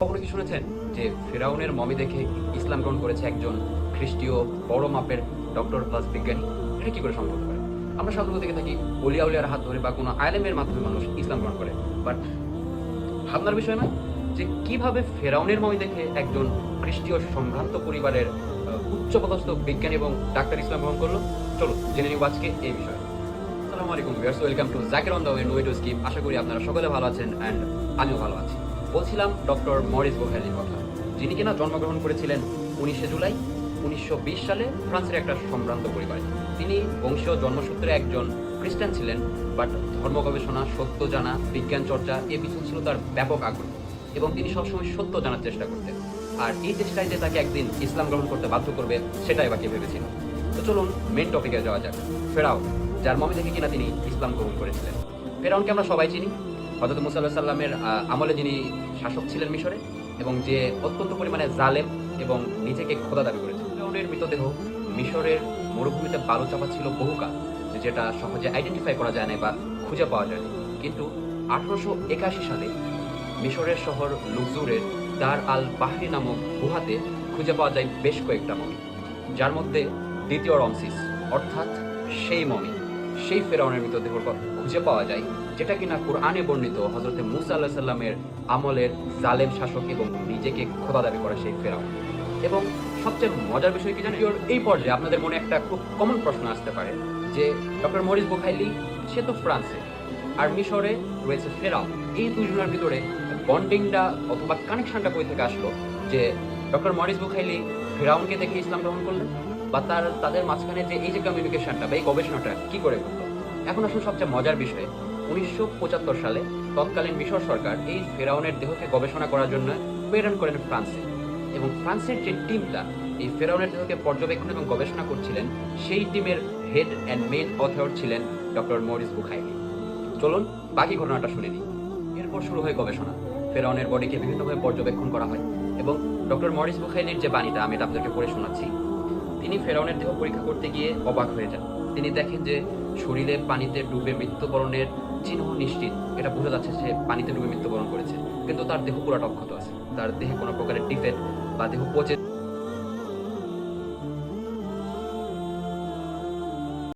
কখনো কি শুনেছেন যে ফেরাউনের মমি দেখে ইসলাম গ্রহণ করেছে একজন খ্রিস্টীয় বড় মাপের ডক্টর প্লাস বিজ্ঞানী? এটা কি করে সম্ভব হতে পারে? আমরা সাধারণত দেখে থাকি অলিয়া উলিয়ার হাত ধরে বা কোনো আলেমের মাধ্যমে মানুষ ইসলাম গ্রহণ করে, বাট ভাবনার বিষয় নয় যে কিভাবে ফেরাউনের মমি দেখে একজন খ্রিস্টীয় সম্ভ্রান্ত পরিবারের উচ্চপদস্থ বিজ্ঞানী এবং ডাক্তার ইসলাম গ্রহণ করলো। চলো জেনে নিব আজকে এই বিষয়ে। আসসালামু আলাইকুম viewers, welcome to Zakir on the way, no way to skip. আশা করি আপনারা সকলে ভালো আছেন অ্যান্ড আমিও ভালো আছি। বলছিলাম ডক্টর মরিস বুখাইলির কথা, যিনি কিনা জন্মগ্রহণ করেছিলেন 19শে জুলাই 1920 সালে ফ্রান্সের একটা সম্ভ্রান্ত পরিবারে। তিনি বংশীয় জন্মসূত্রে একজন খ্রিস্টান ছিলেন, বাট ধর্ম গবেষণা, সত্য জানা, বিজ্ঞান চর্চা এ পিছনে ছিল তার ব্যাপক আগ্রহ এবং তিনি সবসময় সত্য জানার চেষ্টা করতেন। আর এই চেষ্টায় যে তাকে একদিন ইসলাম গ্রহণ করতে বাধ্য করবে সেটাই বাকি ভেবেছিল। তো চলুন মেন টপিকে যাওয়া যাক। ফেরাউন, যার মমি থেকে কিনা তিনি ইসলাম গ্রহণ করেছিলেন। ফেরাউনকে আমরা সবাই চিনি, হযরত মুসা আলাইহিস সালামের আমলে যিনি শাসক ছিলেন মিশরে, এবং যে অত্যন্ত পরিমাণে জালেম এবং নিজেকে খোদা দাবি করেছেন। ফেরাউনের মৃতদেহ মিশরের মরুভূমিতে বালু চাপা ছিল বহুকাল, যেটা সহজে আইডেন্টিফাই করা যায় না বা খুঁজে পাওয়া যায়নি। কিন্তু 1881 সালে মিশরের শহর লুকজুরের দার আল বাহরি নামক গুহাতে খুঁজে পাওয়া যায় বেশ কয়েকটা মমি, যার মধ্যে দ্বিতীয় রমসিস অর্থাৎ সেই মমি, সেই ফেরাউনের মৃতদেহ খুঁজে পাওয়া যায়, যেটা কিনা কুরআনে বর্ণিত হযরতে মুসা আলাইহিস সালামের আমলের জালেম শাসক এবং নিজেকে খোদা দাবি করা সেই ফেরাউন। এবং সবচেয়ে মজার বিষয় কি জানেন, এই পর্যায়ে আপনাদের মনে একটা খুব কমন প্রশ্ন আসতে পারে যে ডক্টর মরিস বুখাইলি সে তো ফ্রান্সে, আর মিশরে রয়েছে ফেরাউন, এই দুজনের ভিতরে বন্ডিংটা অথবা কানেকশনটা কই থেকে আসলো যে ডক্টর মরিস বুখাইলি ফেরাউনকে দেখে ইসলাম গ্রহণ করলেন, বা তাদের মাঝখানে যে এই যে কমিউনিকেশনটা বা এই গবেষণাটা কি করে করলো? এখন আসলে সবচেয়ে মজার বিষয়, 1975 সালে তৎকালীন মিশর সরকার এই ফেরাউনের দেহকে গবেষণা করার জন্য প্রেরণ করেন ফ্রান্সে, এবং ফ্রান্সের যে টিমটা এই ফেরাউনের দেহকে পর্যবেক্ষণ এবং গবেষণা করছিলেন, সেই টিমের হেড অ্যান্ড মেইন অথর ছিলেন ডক্টর মরিস বুখাইলি। চলুন বাকি ঘটনাটা শুনে নিই। এরপর শুরু হয় গবেষণা। ফেরাউনের বডিকে বিভিন্নভাবে পর্যবেক্ষণ করা হয় এবং ডক্টর মরিস বুখাইলির যে বাণীটা আমি এটা আপনাদেরকে পড়ে শোনাচ্ছি। তিনি ফেরাউনের দেহ পরীক্ষা করতে গিয়ে অবাক হয়ে যান। তিনি দেখেন যে শরীরে পানিতে ডুবে মৃত্যুবরণের চিহ্ন নিশ্চিত, এটা বোঝা যাচ্ছে সে পানিতে ডুবে মৃত্যুবরণ করেছে, কিন্তু তার দেহ পুরোটা অক্ষত আছে। তার দেহে কোনো প্রকারের ডিফেক্ট বা দেহ পচে